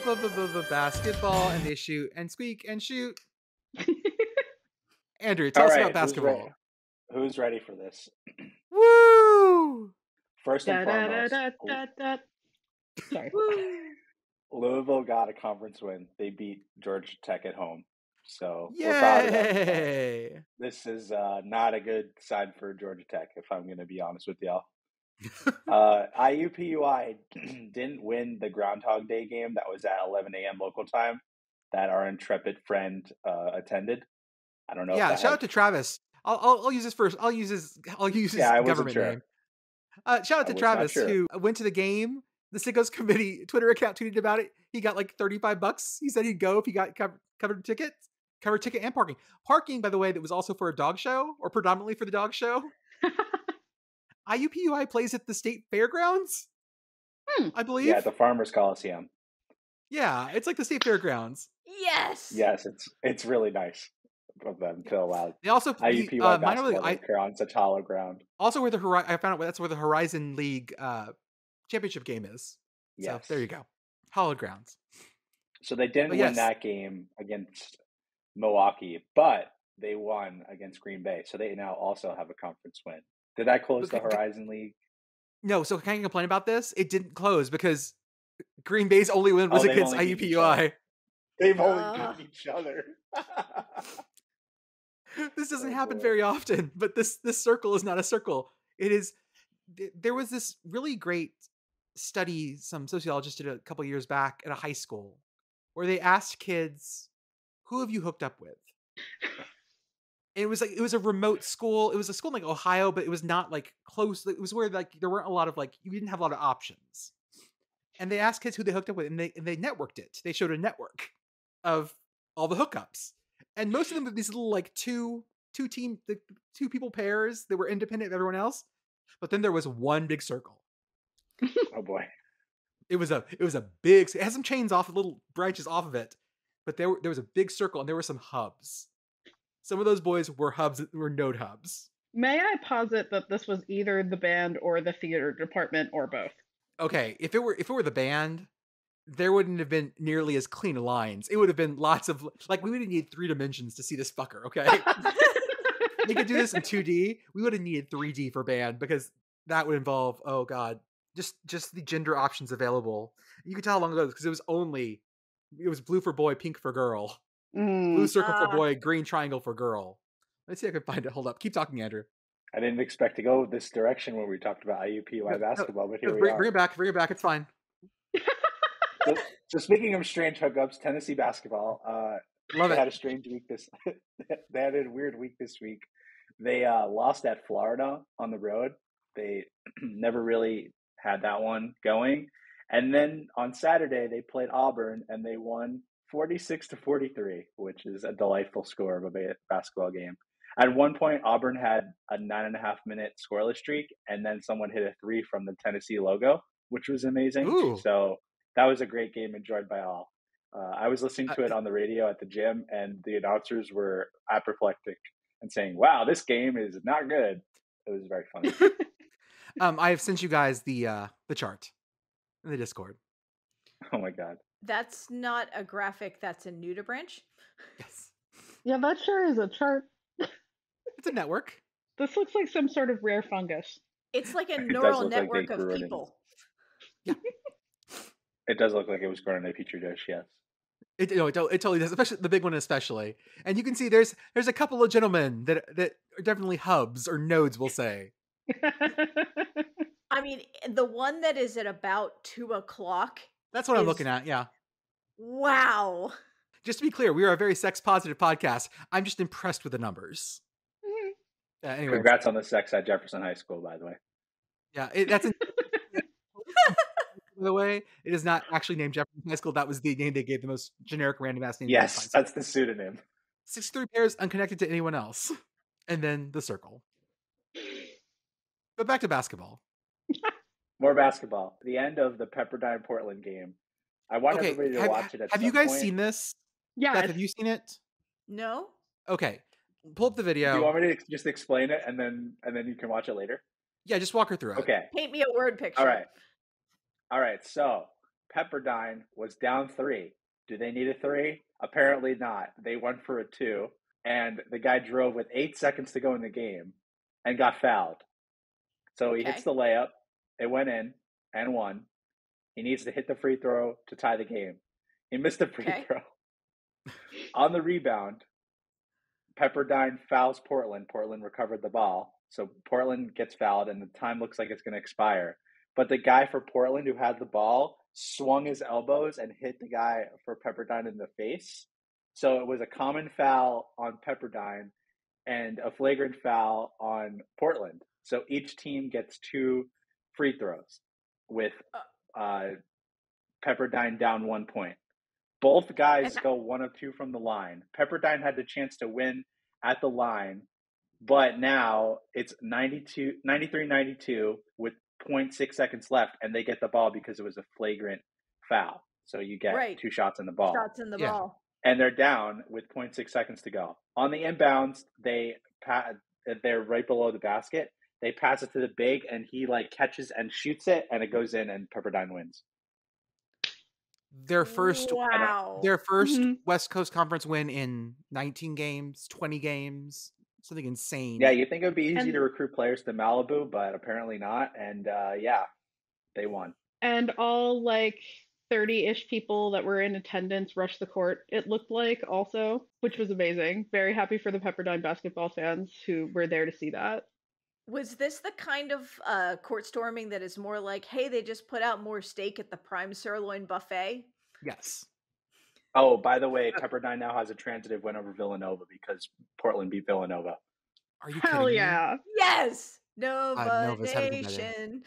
basketball, and they shoot and squeak and shoot. Andrew, tell us about basketball. Who's ready for this? Woo! First and foremost, Sorry. Louisville got a conference win. They beat Georgia Tech at home. So we're proud of them. This is not a good sign for Georgia Tech, if I'm going to be honest with y'all. IUPUI didn't win the Groundhog Day game that was at 11 a.m. local time that our intrepid friend attended. I don't know. Yeah, shout out to Travis. I'll use his first. I'll use his government name. Shout out to Travis who went to the game. The Sickos Committee Twitter account tweeted about it. He got like $35. He said he'd go if he got covered ticket and parking. Parking, by the way, that was also for a dog show or predominantly for the dog show. IUPUI plays at the state fairgrounds, I believe. Yeah, the Farmers Coliseum. Yeah, it's like the state fairgrounds. Yes. Yes, it's really nice of them to allow. They also IUPUI basketball to occur on such hollow ground. Also, where I found out that's where the Horizon League championship game is. Yes. So there you go, hallowed grounds. So they didn't win that game against Milwaukee, but they won against Green Bay. So they now also have a conference win. Did that close the Horizon League? No. So can I complain about this? It didn't close because Green Bay's only win was against IUPUI. They've only beaten each other. This doesn't happen very often, but this circle is not a circle. It is. There was this really great study some sociologists did a couple years back at a high school where they asked kids, "Who have you hooked up with?" And it was a remote school. It was a school in like Ohio, but it was not like close. It was where like there weren't a lot of you didn't have a lot of options. And they asked kids who they hooked up with, and they networked it. They showed a network of all the hookups, and most of them were these little like two people pairs that were independent of everyone else. But then there was one big circle. Oh boy! It was a big. It had some chains off, little branches off of it, but there was a big circle, and there were some hubs. Some of those boys were node hubs. May I posit that this was either the band or the theater department or both? Okay, if it were the band, there wouldn't have been nearly as clean lines. It would have been lots of we would have needed 3 dimensions to see this fucker. Okay, they could do this in 2D. We would have needed 3D for band because that would involve just the gender options available. You could tell how long ago because it was blue for boy, pink for girl. Blue circle for boy, green triangle for girl. Let's see if I can find it. Hold up. Keep talking, Andrew. I didn't expect to go this direction when we talked about IUPUI basketball, but here we are. Bring it back. It's fine. So speaking of strange hookups, Tennessee basketball. Love it. Had a strange week they had a weird week this week. They lost at Florida on the road. They never really had that one going. And then on Saturday, they played Auburn, and they won 46-43, which is a delightful score of a basketball game. At one point, Auburn had a 9.5-minute scoreless streak, and then someone hit a 3 from the Tennessee logo, which was amazing. Ooh. So that was a great game, enjoyed by all. I was listening to it on the radio at the gym, and the announcers were apoplectic and saying, "Wow, this game is not good." It was very funny. I have sent you guys the chart in the Discord. Oh my god. That's not a graphic, that's a nudibranch. Yes. Yeah, that sure is a chart. It's a network. This looks like some sort of rare fungus. It's like a neural network of people. Yeah. It does look like it was grown in a petri dish, yes. It totally does, especially the big one especially. And you can see there's a couple of gentlemen that are definitely hubs or nodes, we'll say. I mean, the one that is at about 2:00. That's what I'm looking at, yeah. Wow. Just to be clear, we are a very sex-positive podcast. I'm just impressed with the numbers. Anyway. Congrats on the sex at Jefferson High School, by the way. Yeah, that's by the way, it is not actually named Jefferson High School. That was the name they gave, the most generic random ass name. Yes, that's the pseudonym. 63 pairs unconnected to anyone else. And then the circle. But back to basketball. More basketball. The end of the Pepperdine Portland game. I want everybody to watch it at some point. Have you guys seen this? Yeah. Beth, have you seen it? No. Okay. Pull up the video. Do you want me to just explain it and then you can watch it later? Yeah, just walk her through it. Okay. Paint me a word picture. All right. So Pepperdine was down 3. Do they need a 3? Apparently not. They went for a 2, and the guy drove with 8 seconds to go in the game and got fouled. So he hits the layup. It went in and won. He needs to hit the free throw to tie the game. He missed the free throw. On the rebound, Pepperdine fouls Portland. Portland recovered the ball. So Portland gets fouled, and the time looks like it's going to expire. But the guy for Portland who had the ball swung his elbows and hit the guy for Pepperdine in the face. So it was a common foul on Pepperdine and a flagrant foul on Portland. So each team gets 2 free throws with Pepperdine down 1 point. Both guys go 1 of 2 from the line. Pepperdine had the chance to win at the line, but now it's 93-92 with 0.6 seconds left, and they get the ball because it was a flagrant foul. So you get 2 shots in the ball. Shots in the ball. And they're down with 0.6 seconds to go. On the inbounds, they're right below the basket. They pass it to the big, and he catches and shoots it, and it goes in, and Pepperdine wins. Their first West Coast Conference win in 19 games, 20 games, something insane. Yeah, you think it would be easy to recruit players to Malibu, but apparently not. And they won. And all 30-ish people that were in attendance rushed the court, it looked like, also, which was amazing. Very happy for the Pepperdine basketball fans who were there to see that. Was this the kind of court storming that is more like, hey, they just put out more steak at the prime sirloin buffet? Yes. Oh, by the way, Pepperdine now has a transitive win over Villanova because Portland beat Villanova. Are you Hell kidding yeah. me? Yes! Nova Nova's having a good Nation.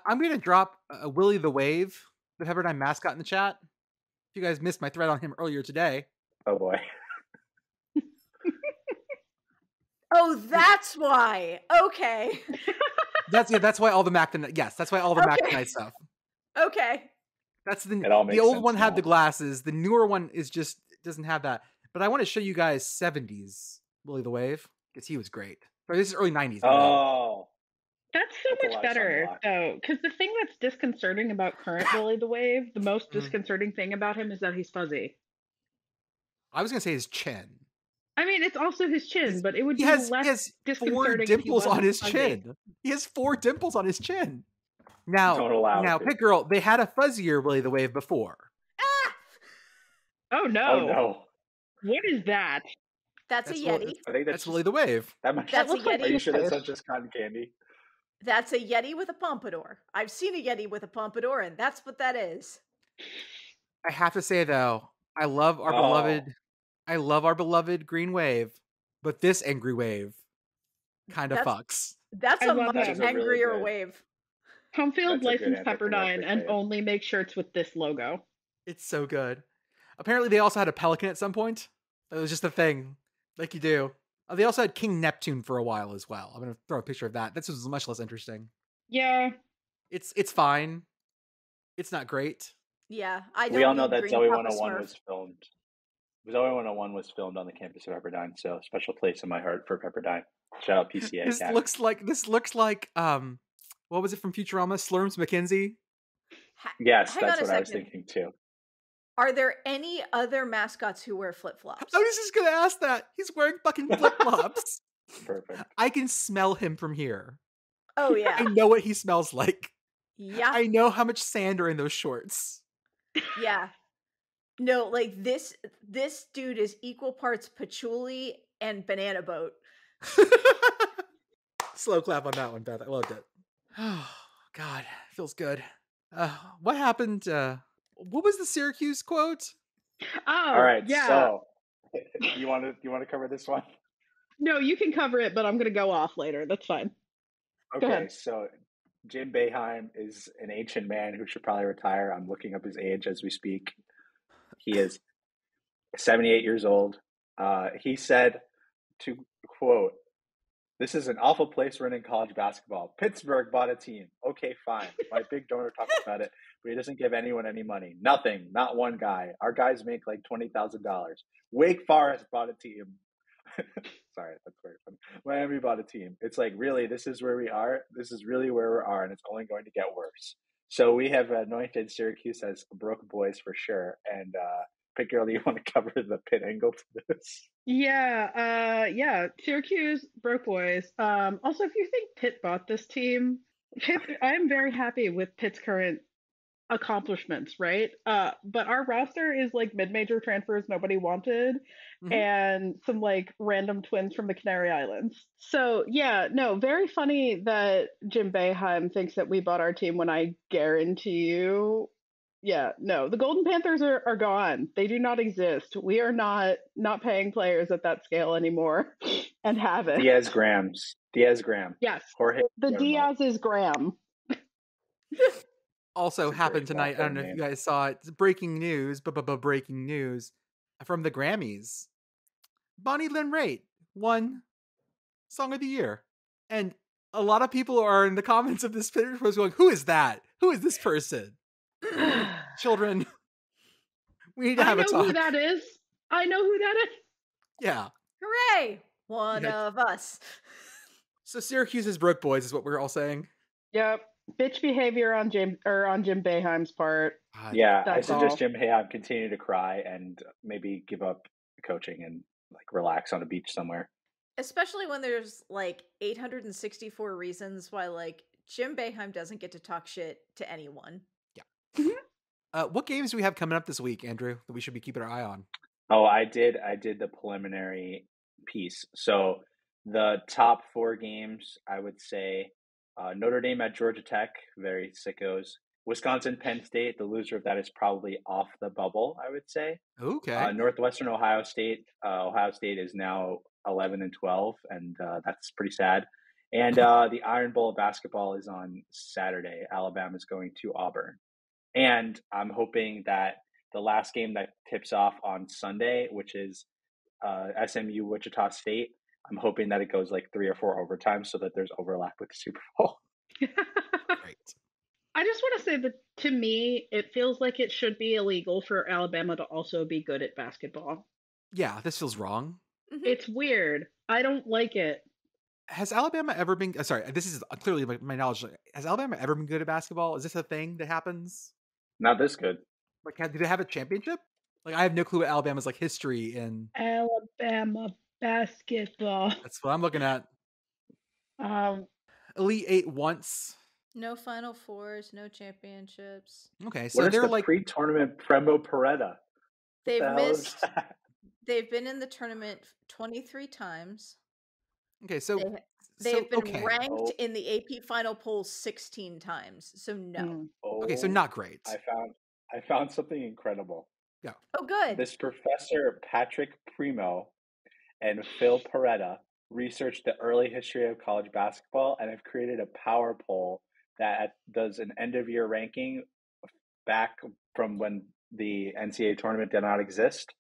I'm going to drop Willie the Wave, the Pepperdine mascot, in the chat. If you guys missed my thread on him earlier today. Oh, boy. Oh, that's why. Okay. That's why all the Mac Knight stuff. Okay. That's the old one had the glasses. The newer one doesn't have that. But I want to show you guys 70s Willie the Wave because he was great. Or this is early 90s. Oh. That's so much better, though, because the thing that's disconcerting about current Willie the Wave, the most disconcerting thing about him is that he's fuzzy. I was going to say his chin. I mean, it's also his chin, but it would be less disconcerting. 4 dimples on his chin. He has 4 dimples on his chin. Now, PittGirl, they had a fuzzier Willie the Wave before. Ah! Oh no! What is that? That's a Yeti. I think that's Willie the Wave. That's a Yeti. Are you sure that's not just cotton candy? That's a Yeti with a pompadour. I've seen a Yeti with a pompadour, and that's what that is. I have to say though, I love our beloved Green Wave, but this angry wave kind of fucks. That's a much angrier wave. Homefield licensed Pepperdine and only make shirts with this logo. It's so good. Apparently, they also had a pelican at some point. It was just a thing, like you do. They also had King Neptune for a while as well. I'm gonna throw a picture of that. This was much less interesting. Yeah, it's fine. It's not great. Yeah, I don't. We all know that Green Zoe Papa 101 Smurf. was filmed. Zoe 101 was filmed on the campus of Pepperdine, so special place in my heart for Pepperdine. Shout out PCA. This looks like what was it from Futurama? Slurms McKenzie. Yes, that's what I was thinking too. Are there any other mascots who wear flip-flops? I was just gonna ask that. He's wearing fucking flip-flops. Perfect. I can smell him from here. Oh yeah. I know what he smells like. Yeah. I know how much sand are in those shorts. Yeah. No, like this dude is equal parts patchouli and banana boat. Slow clap on that one, Beth. I loved it. Oh, God. Feels good. What happened? What was the Syracuse quote? Oh, all right. Yeah. So, you want to cover this one? No, you can cover it, but I'm going to go off later. That's fine. Okay. So, Jim Boeheim is an ancient man who should probably retire. I'm looking up his age as we speak. He is 78 years old. He said, to quote, "This is an awful place we're in college basketball. Pittsburgh bought a team. Okay, fine. My big donor talks about it, but he doesn't give anyone any money. Nothing. Not one guy. Our guys make like $20,000. Wake Forest bought a team." Sorry, that's very funny. Miami bought a team. It's like, really, this is where we are. This is really where we are, and it's only going to get worse. So we have anointed Syracuse as broke boys for sure. And PittGirl, do you want to cover the Pitt angle to this? Yeah. Syracuse broke boys. Also, if you think Pitt bought this team, I'm very happy with Pitt's current accomplishments, right? But our roster is like mid-major transfers nobody wanted, and some like random twins from the Canary Islands. So yeah, no, very funny that Jim Boeheim thinks that we bought our team when I guarantee you, yeah, no, the Golden Panthers are gone. They do not exist. We are not paying players at that scale anymore, and haven't. Diaz Graham. Yes, Jorge. the Diaz is Graham. Also happened tonight. I don't know if you guys saw it. Breaking news, breaking news from the Grammys. Bonnie Lynn Raitt won Song of the Year. And a lot of people are in the comments of this picture post going, "Who is that? Who is this person?" Children, we need to have a talk. I know who that is. Yeah. Hooray! One of us. So Syracuse's broke boys is what we're all saying. Yep. Bitch behavior on Jim Boeheim's part. Yeah, I suggest Jim Boeheim continue to cry and maybe give up coaching and like relax on a beach somewhere. Especially when there's like 864 reasons why like Jim Boeheim doesn't get to talk shit to anyone. Yeah. What games do we have coming up this week, Andrew, that we should be keeping our eye on? Oh, I did the preliminary piece. So the top 4 games, I would say Notre Dame at Georgia Tech, very sickos. Wisconsin, Penn State, the loser of that is probably off the bubble, I would say. Okay. Northwestern Ohio State. Ohio State is now 11-12, and that's pretty sad. And the Iron Bowl of basketball is on Saturday. Alabama is going to Auburn. And I'm hoping that the last game that tips off on Sunday, which is SMU Wichita State, I'm hoping that it goes like 3 or 4 overtimes so that there's overlap with the Super Bowl. Great. I just want to say that to me, it feels like it should be illegal for Alabama to also be good at basketball. Yeah, this feels wrong. It's weird. I don't like it. Has Alabama ever been... Sorry, this is clearly my knowledge. Has Alabama ever been good at basketball? Is this a thing that happens? Not this good. Like, do they have a championship? Like, I have no clue what Alabama's like history in Alabama basketball. That's what I'm looking at. Elite 8 once. No Final Fours, no championships. Okay, so what they're is the like pre-tournament Premo Peretta. They've missed. They've been in the tournament 23 times. Okay, so they've been ranked in the AP Final Poll 16 times. So no. Okay, so not great. I found something incredible. Yeah. Oh, good. This professor Patrick Primo and Phil Peretta researched the early history of college basketball and have created a power poll that does an end of year ranking back from when the NCAA tournament did not exist.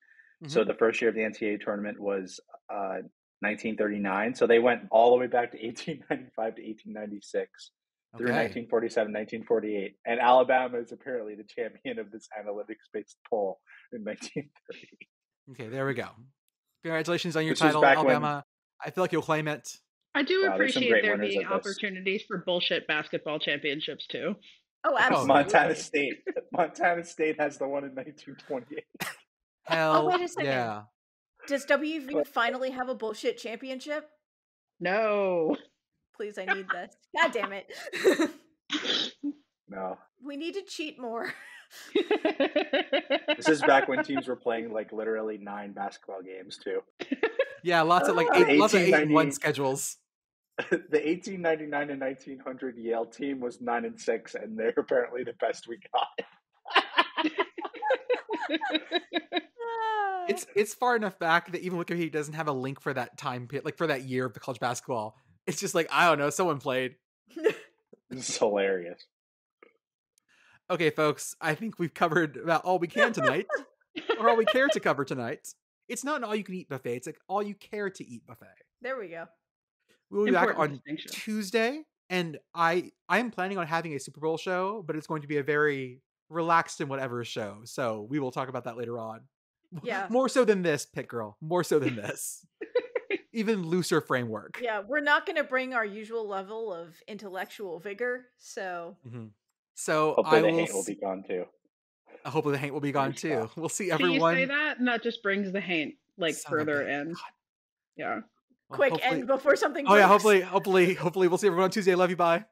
So the first year of the NCAA tournament was 1939. So they went all the way back to 1895 to 1896 through 1947, 1948. And Alabama is apparently the champion of this analytics-based poll in 1930. Okay, there we go. Congratulations on your title, Alabama. I feel like you'll claim it. I do appreciate there being opportunities for bullshit basketball championships too. Oh, absolutely. Montana State has the one in 1928. Hell, wait a second. Yeah. Does WVU finally have a bullshit championship? No. Please, I need this. God damn it. No. We need to cheat more. This is back when teams were playing like literally 9 basketball games too. Yeah, lots of 8-1 schedules. The 1899 and 1900 Yale team was 9-6, and they're apparently the best we got. It's far enough back that even Wikipedia doesn't have a link for that time, like for that year of the college basketball. It's just like, I don't know, someone played. This is hilarious. Okay, folks, I think we've covered about all we can tonight, or all we care to cover tonight. It's not an all-you-can-eat buffet. It's like all-you-care-to-eat buffet. There we go. We'll be back on Tuesday, and I am planning on having a Super Bowl show, but it's going to be a very relaxed and whatever show. So we will talk about that later on. Yeah. More so than this, PittGirl. More so than this. Even looser framework. Yeah, we're not going to bring our usual level of intellectual vigor, so... So hopefully the hate will be gone too. Hopefully the hate will be gone too. We'll see everyone. Can you say that? And that just brings the hate further in. God. Yeah. Quick, and before something. Oh yeah, hopefully we'll see everyone on Tuesday. Love you. Bye.